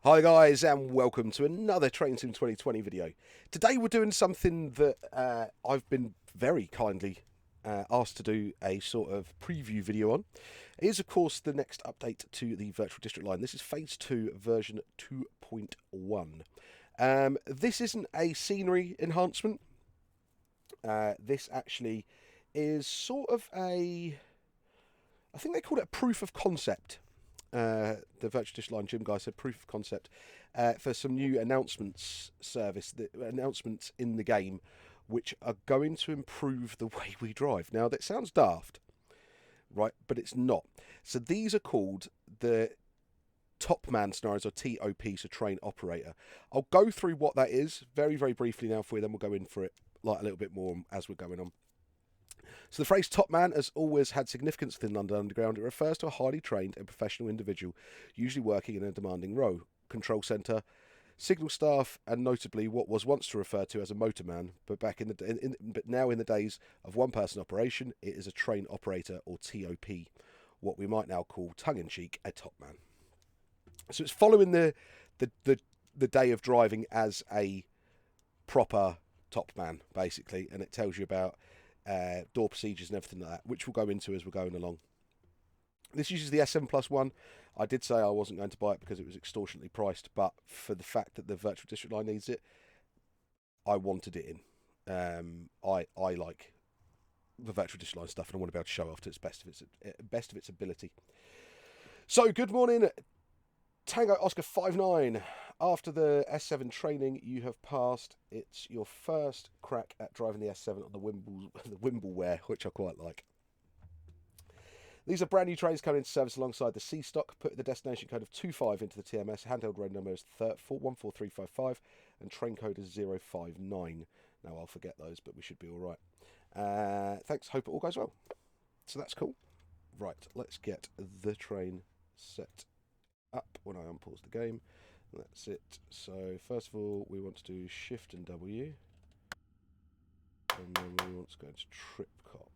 Hi guys and welcome to another Train Sim 2020 video. Today we're doing something that I've been very kindly asked to do a sort of preview video on. It is of course the next update to the virtual district line. This is phase 2 version 2.1. This isn't a scenery enhancement. This actually is sort of I think they called it a proof of concept. The Virtual District Line Gym guy said proof of concept for some new announcements announcements in the game, which are going to improve the way we drive. Now that sounds daft, right? But it's not. So these are called the Top Man scenarios, or TOP, so train operator. I'll go through what that is very, very briefly now for you. Then we'll go in for it like a little bit more as we're going on. So the phrase top man has always had significance within London Underground. It refers to a highly trained and professional individual, usually working in a demanding role, control centre, signal staff, and notably what was once referred to as a motorman, but but now in the days of one-person operation, it is a train operator, or TOP, what we might now call tongue-in-cheek a top man. So it's following the day of driving as a proper top man, basically, and it tells you about door procedures and everything like that, which we'll go into as we're going along. This uses the S7+1. I did say I wasn't going to buy it because it was extortionately priced, but for the fact that the virtual district line needs it, I wanted it in. I like the virtual district line stuff, and I want to be able to show off to its best of its ability. So good morning, Tango Oscar 59. After the S7 training you have passed, it's your first crack at driving the S7 on the Wimbleware, which I quite like. These are brand new trains coming into service alongside the C stock. Put the destination code of 25 into the TMS. Handheld road number is 14355 and train code is 059. Now I'll forget those, but we should be all right. Thanks. Hope it all goes well. So that's cool. Right, let's get the train set up when I unpause the game. That's it. So first of all, we want to do Shift and W, and then we want to go into Tripcock.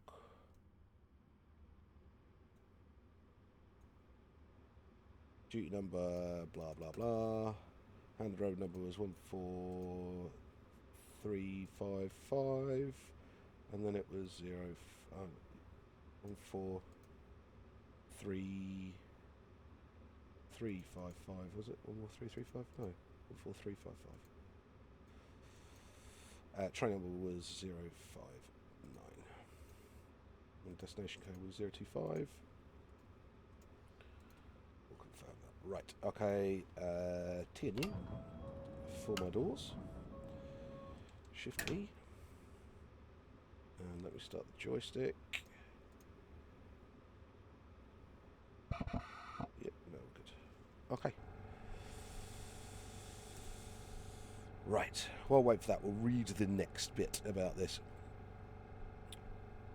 Duty number, blah blah blah. And the road number was 14355, and then it was 14355, was it? 14335? No, 14355. Train number was 059. And destination code was 025. We'll confirm that. Right, okay. T&E for my doors. Shift E. And let me start the joystick. Yep, no, good. Okay. Right. While wait for that, we'll read the next bit about this.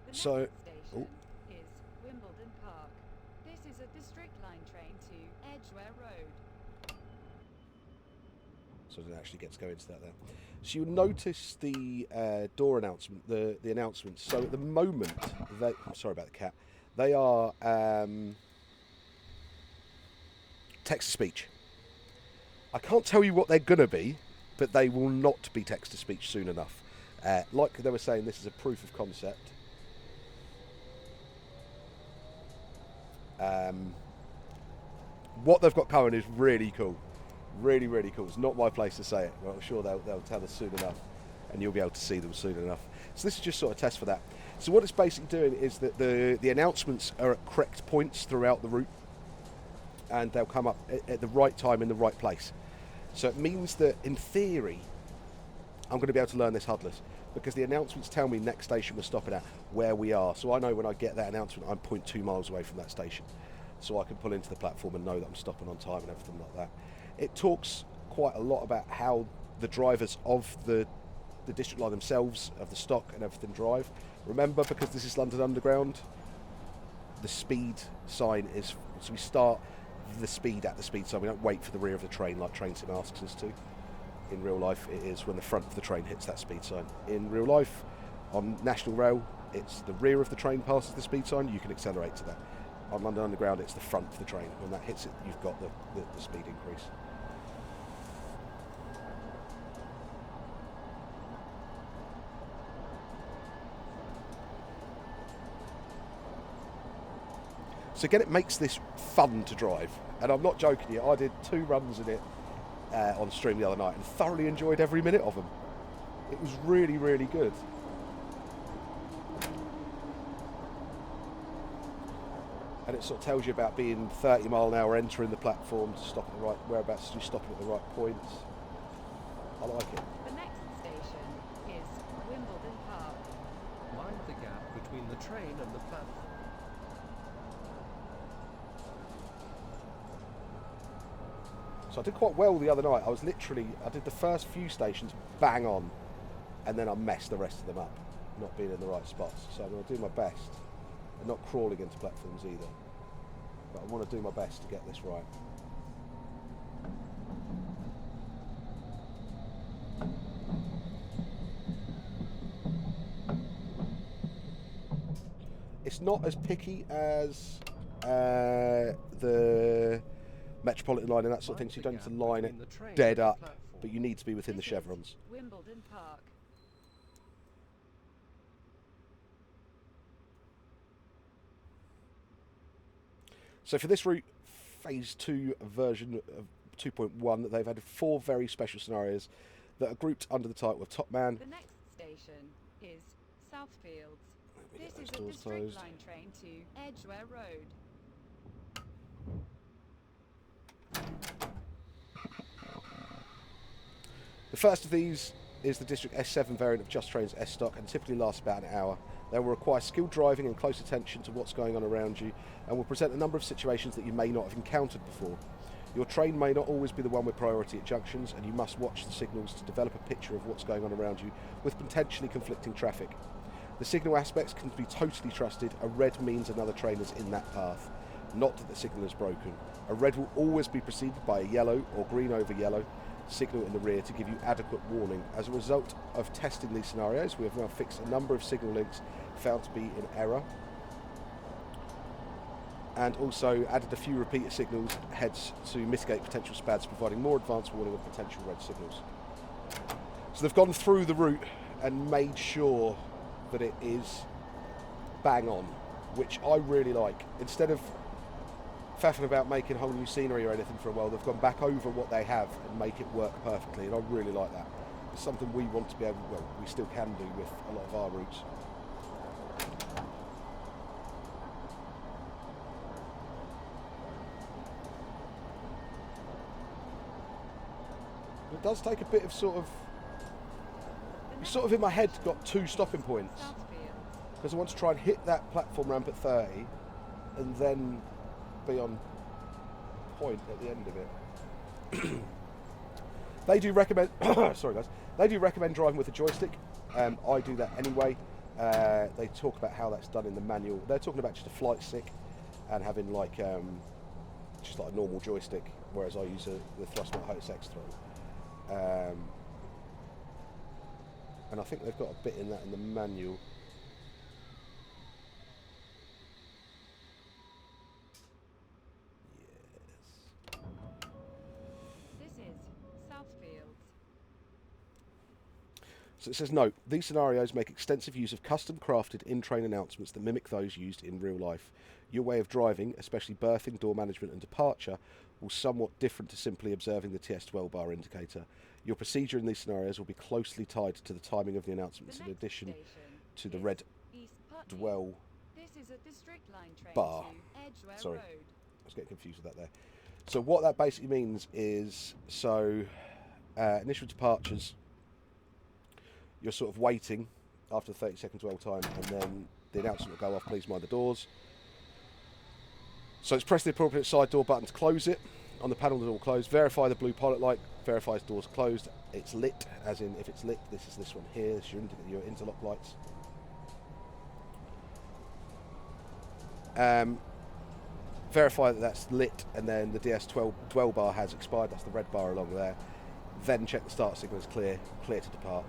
The next So, station is Wimbledon Park. This is a district line train to Edgware Road. so it actually gets going into that there. So you'll notice the door announcement, the announcements. So at the moment, I'm sorry about the cat. They are text-to-speech. I can't tell you what they're going to be, but they will not be text-to-speech soon enough. Like they were saying, this is a proof of concept. What they've got coming is really cool. Really, really cool. It's not my place to say it, but I'm sure they'll tell us soon enough, and you'll be able to see them soon enough. So this is just sort of a test for that. So what it's basically doing is that the announcements are at correct points throughout the route, and they'll come up at the right time in the right place. So it means that, in theory, I'm going to be able to learn this HUDless, because the announcements tell me next station we're stopping at, where we are. So I know when I get that announcement, I'm 0.2 miles away from that station. So I can pull into the platform and know that I'm stopping on time and everything like that. It talks quite a lot about how the drivers of the district line themselves, of the stock and everything, drive. Remember, because this is London Underground, the speed sign is, so we start the speed at the speed sign. We don't wait for the rear of the train like Train Sim asks us to. In real life, it is when the front of the train hits that speed sign. In real life, on National Rail, it's the rear of the train passes the speed sign, you can accelerate to that. On London Underground, it's the front of the train. When that hits it, you've got the speed increase. So again, it makes this fun to drive. And I'm not joking you, I did 2 runs in it on stream the other night and thoroughly enjoyed every minute of them. It was really, really good. And it sort of tells you about being 30 mile an hour entering the platform to stop at the right whereabouts, to stopping at the right points. I like it. The next station is Wimbledon Park. Mind the gap between the train and the platform. So I did quite well the other night. I did the first few stations bang on, and then I messed the rest of them up, not being in the right spots. So I'm going to do my best, and not crawling into platforms either. But I want to do my best to get this right. It's not as picky as the Metropolitan line and that sort of thing, so you don't need to line it dead up, but you need to be within the chevrons. Wimbledon Park. So for this route, Phase 2 version of 2.1, they've added 4 very special scenarios that are grouped under the title of Top Man. The next station is Southfields. Let me This get is those a doors district closed. line train to Edgware Road. The first of these is the District S7 variant of Just Train's S-Stock and typically lasts about an hour. They will require skilled driving and close attention to what's going on around you and will present a number of situations that you may not have encountered before. Your train may not always be the one with priority at junctions, and you must watch the signals to develop a picture of what's going on around you with potentially conflicting traffic. The signal aspects can be totally trusted. A red means another train is in that path, not that the signal is broken. A red will always be preceded by a yellow or green over yellow signal in the rear to give you adequate warning. As a result of testing these scenarios, we have now fixed a number of signal links found to be in error, and also added a few repeater signals heads to mitigate potential SPADs, providing more advanced warning of potential red signals. So they've gone through the route and made sure that it is bang on, which I really like. Instead of faffing about making whole new scenery or anything for a while, they've gone back over what they have and make it work perfectly, and I really like that. It's something we want to be able, well, we still can do with a lot of our routes. It does take a bit of sort of in my head got 2 stopping points, Southfields. because I want to try and hit that platform ramp at 30 and then be on point at the end of it. They do recommend sorry guys, they do recommend driving with a joystick. I do that anyway. They talk about how that's done in the manual. They're talking about just a flight stick and having like just like a normal joystick, whereas I use the Thrustmart Hotus X throw. And I think they've got a bit in that in the manual. Yes. This is Southfields. So it says, note, these scenarios make extensive use of custom crafted in-train announcements that mimic those used in real life. Your way of driving, especially berthing, door management and departure, will somewhat different to simply observing the TS12 bar indicator. Your procedure in these scenarios will be closely tied to the timing of the announcements in addition to the red dwell This is a district line train bar. to Edgware Sorry. Road. I was getting confused with that there. So what that basically means is, initial departures, you're sort of waiting after the 30 seconds dwell time, and then the announcement will go off, please mind the doors. So it's press the appropriate side door button to close it. On the panel, the door will close. Verify the blue pilot light, verifies doors are closed. It's lit, as in if it's lit, this is this one here, this is your interlock lights. Verify that that's lit, and then the DS12 dwell bar has expired, that's the red bar along there. Then check the start signal is clear to depart.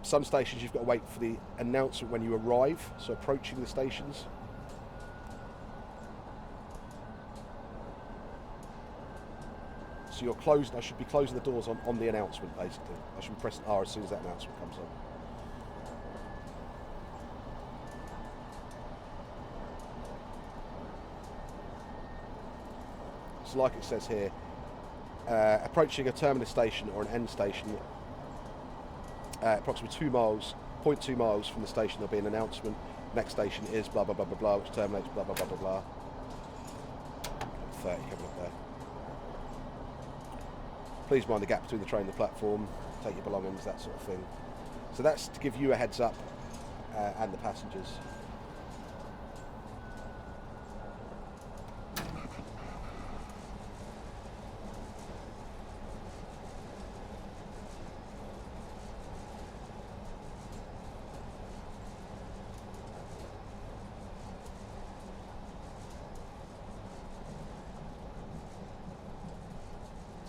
Some stations you've got to wait for the announcement when you arrive, so approaching the stations. So you're closed, I should be closing the doors on the announcement basically. I should be pressing R as soon as that announcement comes on. So like it says here, approaching a terminus station or an end station, approximately 2 miles, 0.2 miles from the station, there'll be an announcement. Next station is blah blah blah blah blah, which terminates blah blah blah blah blah. 30 coming up there. Please mind the gap between the train and the platform. Take your belongings, that sort of thing. So that's to give you a heads up, and the passengers.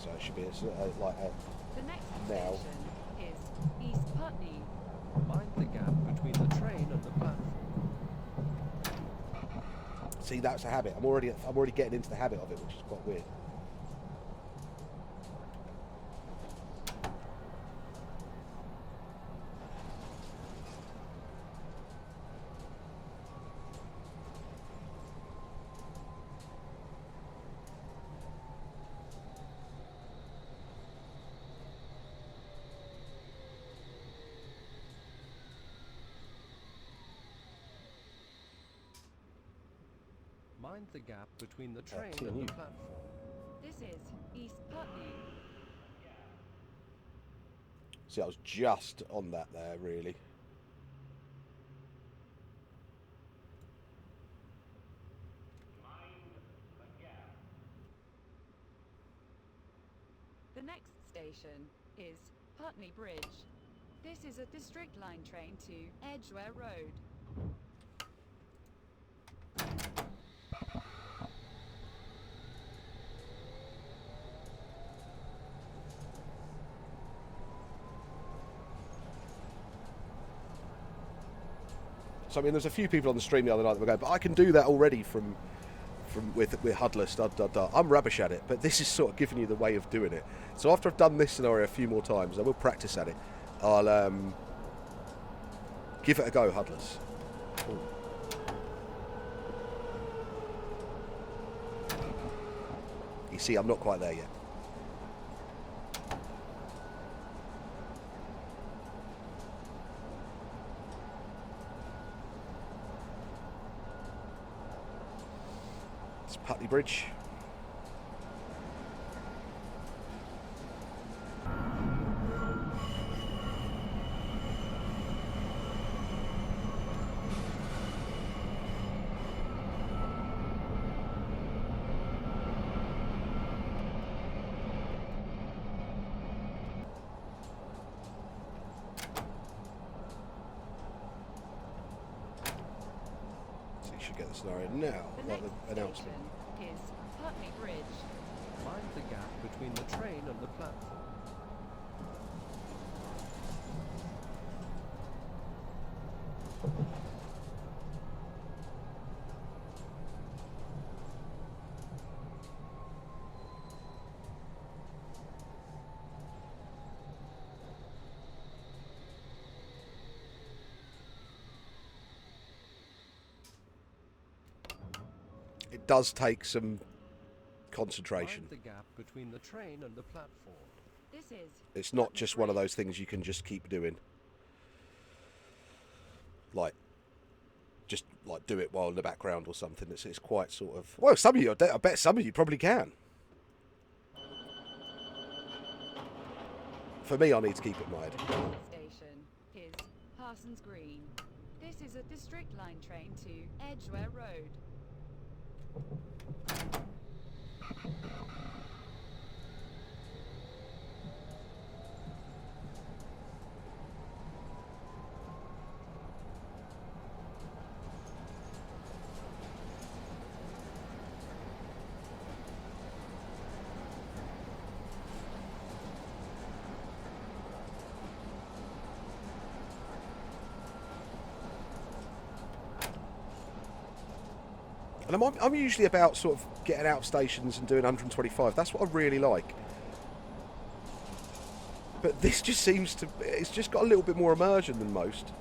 So it should be like The next now. station is East Putney. Mind the gap between the train and the platform. See, that's a habit. I'm already getting into the habit of it, which is quite weird. Mind the gap between the train T&U. and the platform. This is East Putney. See, I was just on that there, really. The next station is Putney Bridge. This is a District Line train to Edgware Road. So I mean, there's a few people on the stream the other night that were going, but I can do that already with Huddlers. I'm rubbish at it, but this is sort of giving you the way of doing it. So after I've done this scenario a few more times, I will practice at it. I'll give it a go, Huddlers. Ooh. You see, I'm not quite there yet. It's Putney Bridge. So you should get the scenario now, The like next the announcement. station is Putney Bridge. Mind the gap between the train and the platform. It does take some concentration. Mind the gap between the train and the platform. This is It's not Putney just one of Bridge. those things you can just keep doing. Like, just like do it while in the background or something. It's quite sort of. Well, some of you, I bet some of you probably can. For me, I need to keep it in my head. The next station is Parsons Green. This is a District Line train to Edgware Road. And I'm usually about sort of getting out of stations and doing 125. That's what I really like. But this just seems to... It's just got a little bit more immersion than most.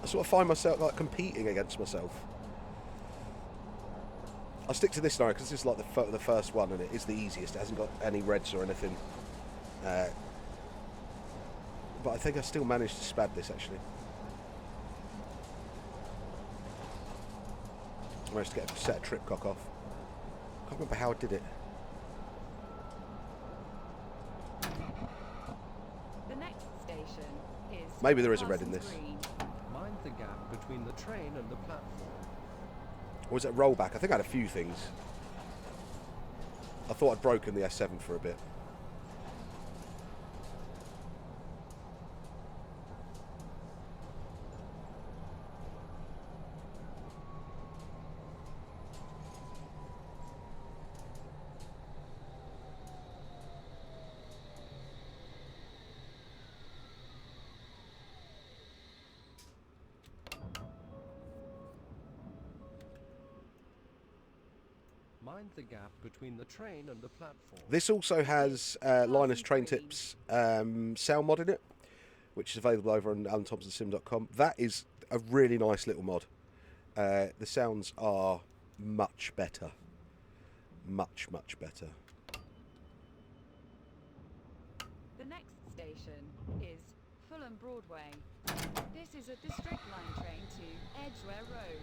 I sort of find myself like competing against myself. I'll stick to this now because this is like the first one and it is the easiest. It hasn't got any reds or anything. But I think I still managed to spad this actually. I managed to get a set of tripcock off. Can't remember how I did it. The next station is Maybe there is a red in Parsons this. Green. Mind the gap between the train and the platform. Or was it a rollback? I think I had a few things. I thought I'd broken the S7 for a bit. Mind the gap between the train and the platform. This also has Linus Train Tips sound mod in it, which is available over on alanthomsonsim.com. That is a really nice little mod. The sounds are much better. Much, much better. The next station is Fulham Broadway. This is a district line train to Edgware Road.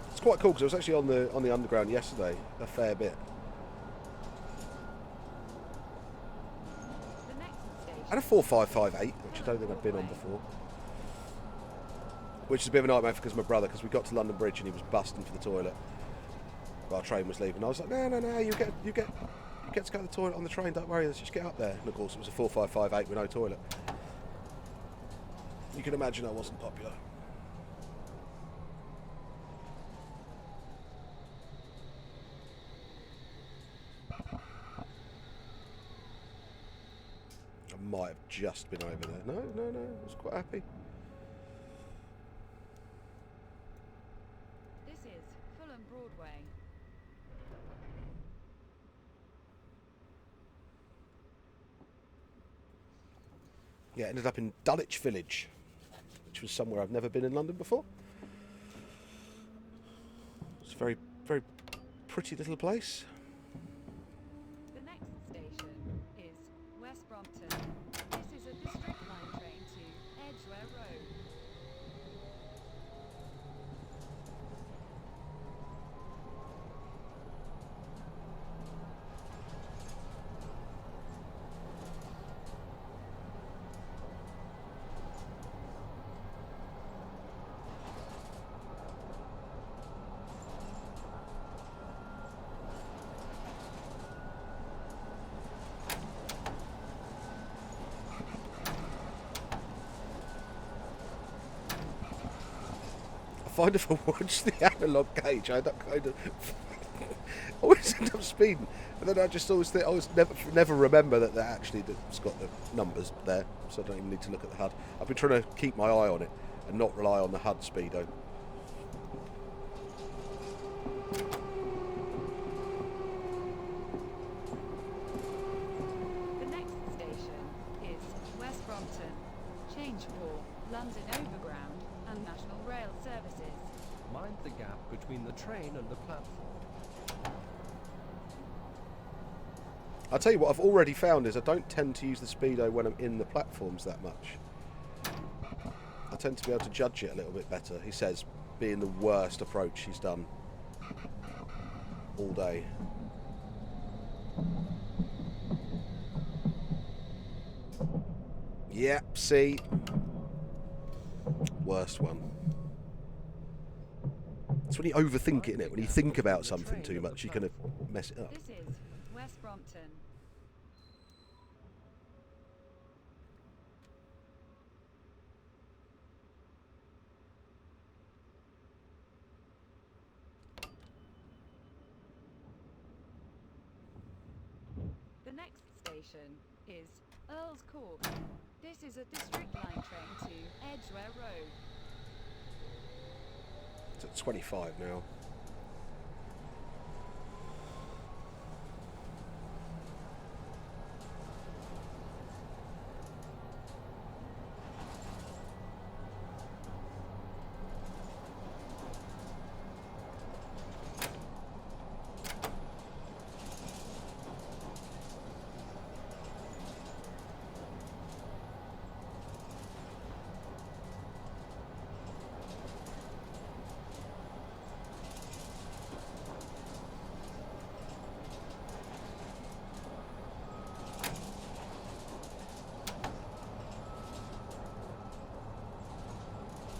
It's quite cool because I was actually on the underground yesterday a fair bit. The next station And a 4558, which I don't think I've been on before. Which is a bit of a nightmare because of my brother, because we got to London Bridge and he was busting for the toilet while our train was leaving. I was like, no, you get to go to the toilet on the train, don't worry, let's just get up there. And of course it was a 4558 with no toilet. You can imagine I wasn't popular. I might have just been over there. No, I was quite happy. This is Fulham Broadway. Yeah, ended up in Dulwich Village, which was somewhere I've never been in London before. It's a very, very pretty little place. The next station is West Brompton. This is a district line train to Edgware Road. I find if I watch the analog gauge, I end up kind of I always end up speeding, but then I just always think I always never remember that it's got the numbers there, so I don't even need to look at the HUD. I've been trying to keep my eye on it and not rely on the HUD speedo. The next station is West Brompton, change for London Overground and National Rail Services. Mind the gap between the train and the platform. I'll tell you what I've already found is I don't tend to use the speedo when I'm in the platforms that much. I tend to be able to judge it a little bit better, he says, being the worst approach he's done all day. Yep, see? Worst one. It's when you overthink it, isn't it? When you think about something too much, you kind of mess it up. This is West Brompton. station is Earl's Court. This is a district line train to Edgware Road. It's at 25 now.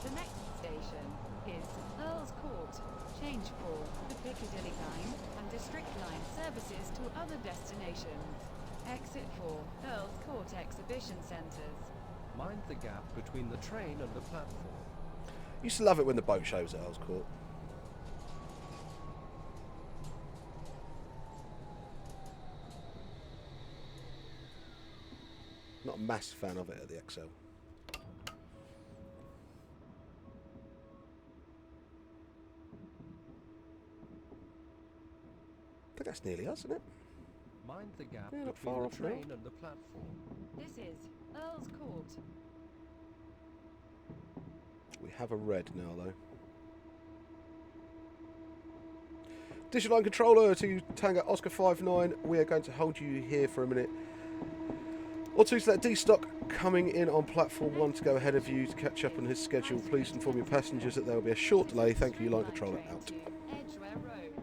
The next station is Earl's Court. Change for the Piccadilly line and District line services to other destinations. Exit for Earl's Court Exhibition Centres. Mind the gap between the train and the platform. Used to love it when the boat shows at Earl's Court. Not a massive fan of it at the XL. I think that's nearly us, isn't it? Mind the gap Yeah, not between far the off now. train and the platform. This is Earl's Court. We have a red now, though. Digital line controller to Tango Oscar 59. We are going to hold you here for a minute or two to let D-Stock coming in on platform 1 to go ahead of you to catch up on his schedule. Please inform your passengers that there will be a short delay. Thank you, line controller Train out. to Edgware Road.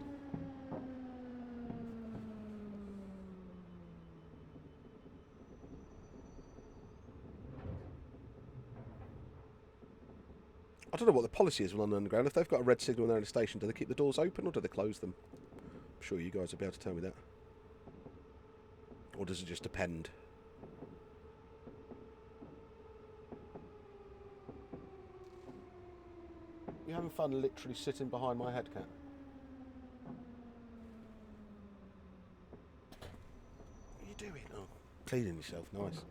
I don't know what the policy is on London Underground. If they've got a red signal and they're in a station, do they keep the doors open or do they close them? I'm sure you guys will be able to tell me that. Or does it just depend? You having fun literally sitting behind my head, Cat? What are you doing? Oh, cleaning yourself. Nice.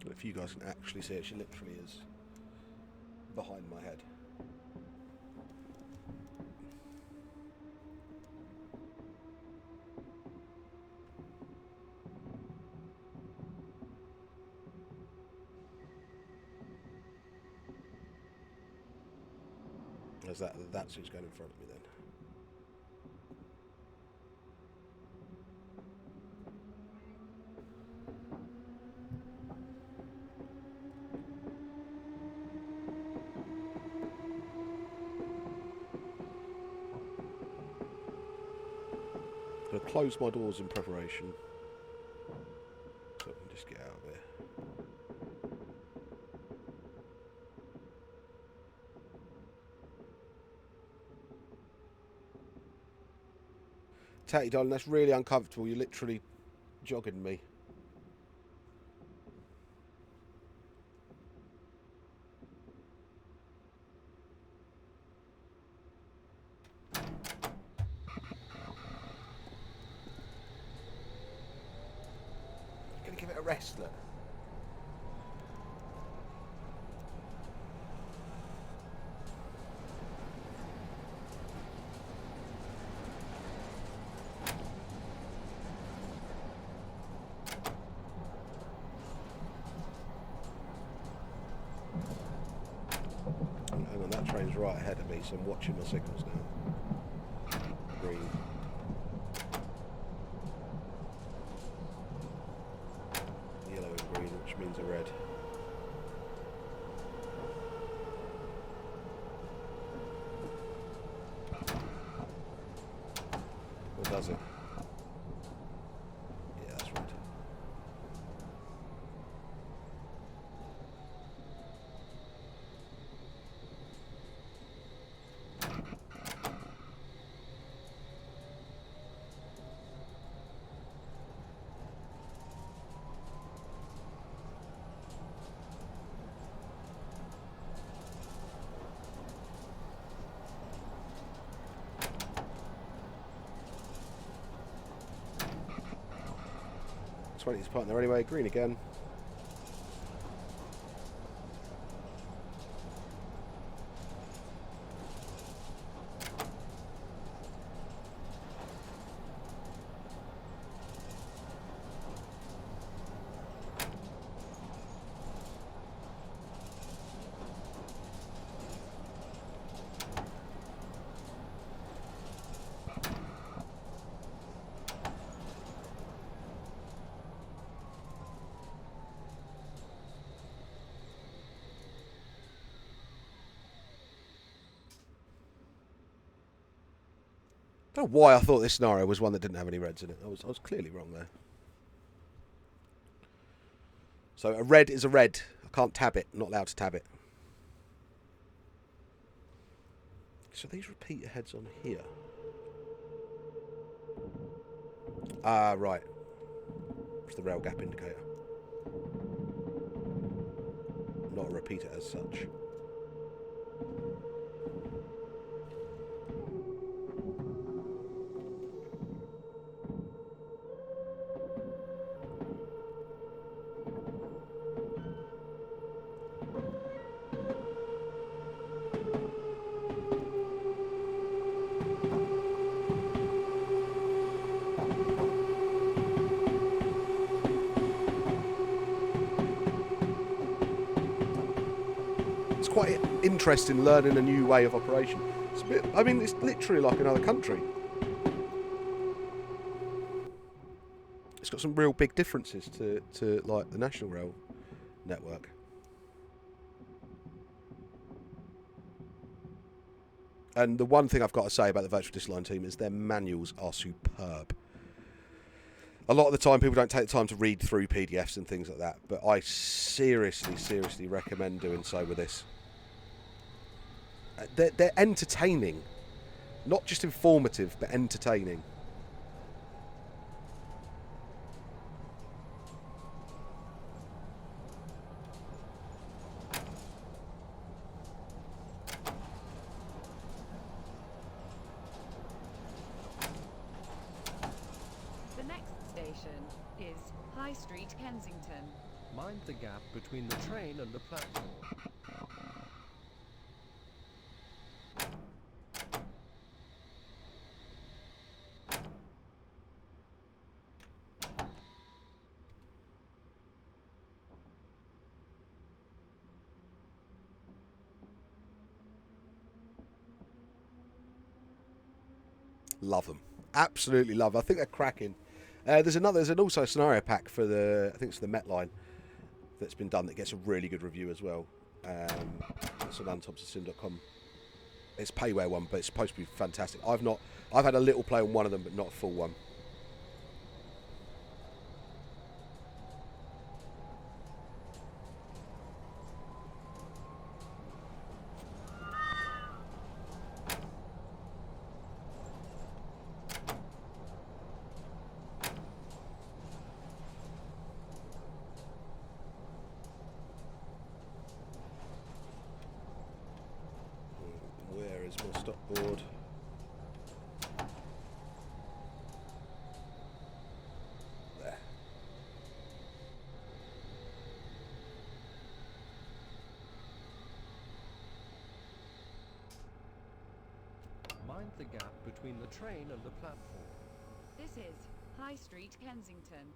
If you guys can actually see it, she literally is behind my head. That's who's going in front of me then. I'm going to close my doors in preparation so I can just get out of here. Tatty darling, that's really uncomfortable. You're literally jogging me. Gonna give it a rest, look. Hang on, that train's right ahead of me, so I'm watching my signals now. Green. Yellow and green, which means a red. Or does it? Yeah, that's red. 20 is parked there anyway. Green again. I don't know why I thought this scenario was one that didn't have any reds in it. I was clearly wrong there. So a red is a red. I can't tab it. I'm not allowed to tab it. So these repeater heads on here. Ah, right. It's the rail gap indicator. Not a repeater as such. It's quite interesting learning a new way of operation. It's a bit, I mean, it's literally like another country. It's got some real big differences to like the National Rail network. And the one thing I've got to say about the Virtual Disline team is their manuals are superb. A lot of the time people don't take the time to read through PDFs and things like that, but I seriously recommend doing so with this. They're entertaining. Not just informative, but entertaining. The next station is High Street, Kensington. Mind the gap between the train and the platform. Love them. Absolutely love them. I think they're cracking. There's also a scenario pack for I think it's the Met line that's been done that gets a really good review as well. It's on thomson.com. It's payware one, but it's supposed to be fantastic. I've had a little play on one of them, but not a full one. Where is my stop board? There. Mind the gap between the train and the platform. This is High Street, Kensington.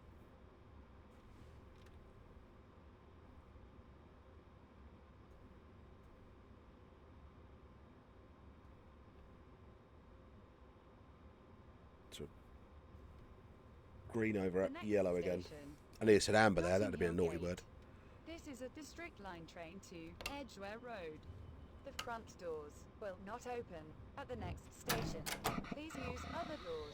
So green over The at next yellow again. station I nearly said amber there. Notting That would have been a Hill naughty Gate. word. This is a District Line train to Edgware Road. The front doors will not open at the next station. Please use other doors.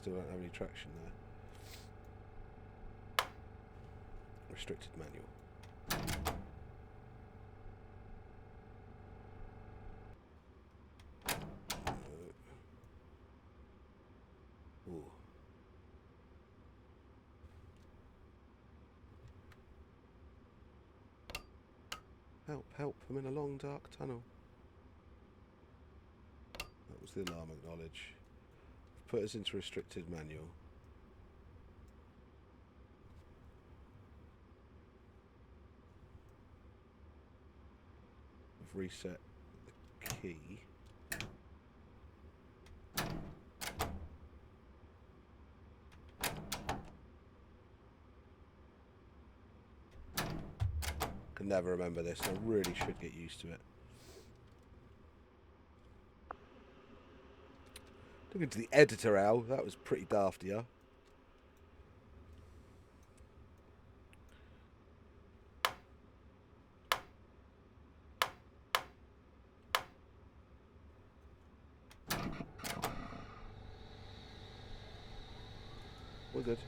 Still don't have any traction there. Restricted manual. Ooh. Help, help, I'm in a long dark tunnel. That was the alarm acknowledge. Put us into restricted manual. We've reset the key. Can never remember this. I really should get used to it. Looking to the editor, Al. That was pretty daft, yeah. We're good.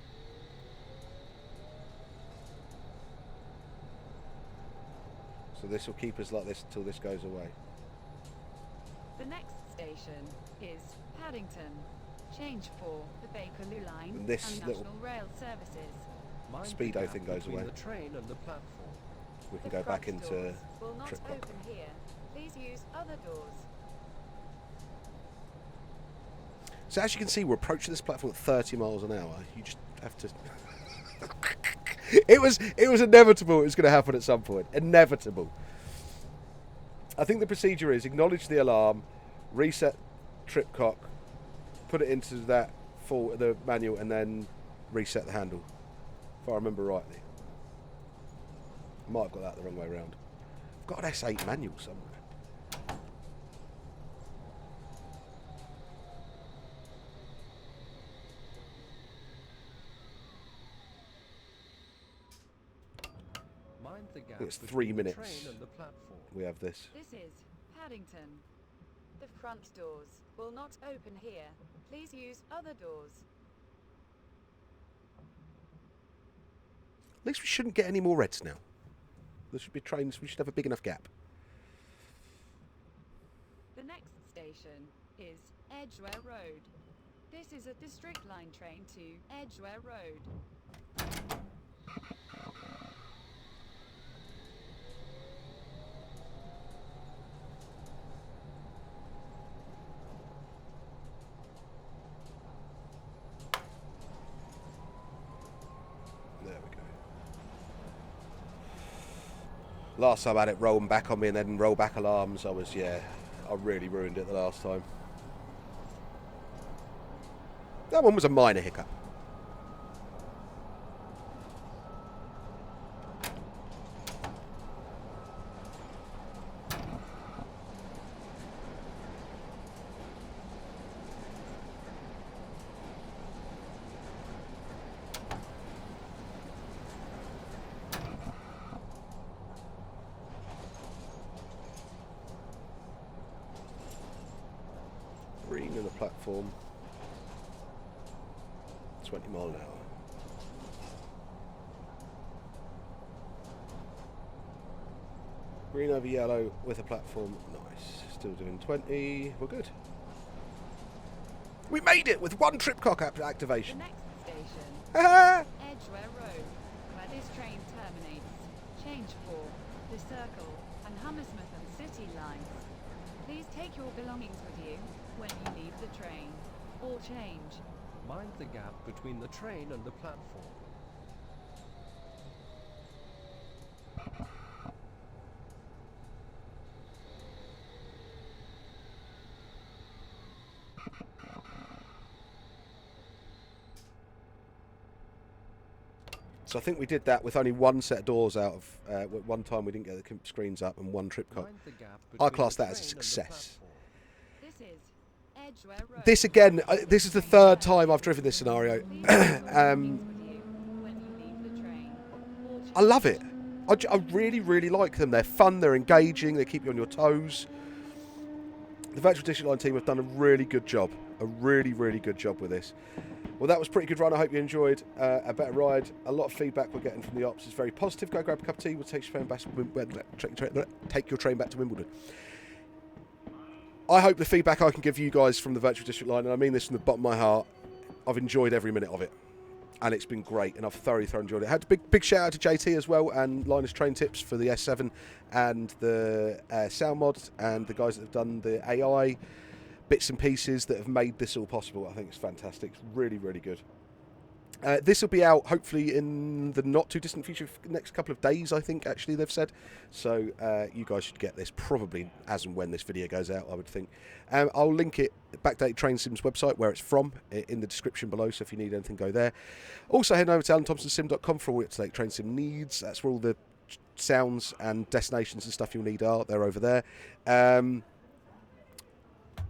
So this will keep us like this until this goes away. The next station is Paddington. Change for the Bakerloo line And this and little National Rail Services. Mind the speedo gap thing goes between away. the train and the platform. We can The go back front into doors will not trip clock. open here. Please use other doors. So as you can see, we're approaching this platform at 30 miles an hour. You just have to... It was inevitable it was going to happen at some point. Inevitable. I think the procedure is acknowledge the alarm, reset trip cock, put it into that the manual, and then reset the handle. If I remember rightly. I might have got that the wrong way around. I've got an S8 manual somewhere. Mind the gap It's 3 between the minutes. train and the platform. We have this. This is Paddington. The front doors will not open here. Please use other doors. At least we shouldn't get any more reds now. There should be trains. We should have a big enough gap. The next station is Edgware Road. This is a District Line train to Edgware Road. There we go. Last time I had it rolling back on me and then roll back alarms, I really ruined it the last time. That one was a minor hiccup. Green in the platform. 20 mile an hour. Green over yellow with a platform. Nice. Still doing 20. We're good. We made it with one trip cock The activation. next station Ah! is Edgware Road, where this train terminates. Change for the Circle and Hammersmith and City lines. Please take your belongings with you when you leave the train, or change. Mind the gap between the train and the platform. So I think we did that with only one set of doors out of one time we didn't get the screens up and one trip cock. Mind the gap I between class the that as a train and the success. platform. This is Edgware Road. This again, this is the third time I've driven this scenario. Please take your belongings with you when you leave the train, or change. I love it. I really, really like them. They're fun, they're engaging, they keep you on your toes. The Virtual District Line team have done a really good job. a really, really good job with this. Well, that was a pretty good run. I hope you enjoyed a better ride. A lot of feedback we're getting from the ops is very positive. Go grab a cup of tea. We'll take your train back to Wimbledon. I hope the feedback I can give you guys from the Virtual District line, and I mean this from the bottom of my heart, I've enjoyed every minute of it. And it's been great, and I've thoroughly enjoyed it. Had a big shout out to JT as well, and Linus Train Tips for the S7 and the sound mod, and the guys that have done the AI bits and pieces that have made this all possible. I think it's fantastic. It's really, really good. This will be out hopefully in the not too distant future, next couple of days, I think, actually, they've said. So you guys should get this probably as and when this video goes out, I would think. I'll link it, Backdated Train Sim's website, where it's from, in the description below, so if you need anything, go there. Also, head over to AlanThompsonSim.com for all your up-to-date train sim needs. That's where all the sounds and destinations and stuff you'll need are. They're over there.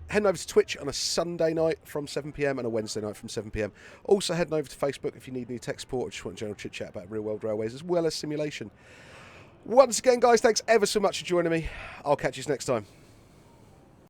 Heading over to Twitch on a Sunday night from 7 PM and a Wednesday night from 7 PM. Also heading over to Facebook if you need any tech support or just want general chit chat about real world railways as well as simulation. Once again, guys, thanks ever so much for joining me. I'll catch you next time.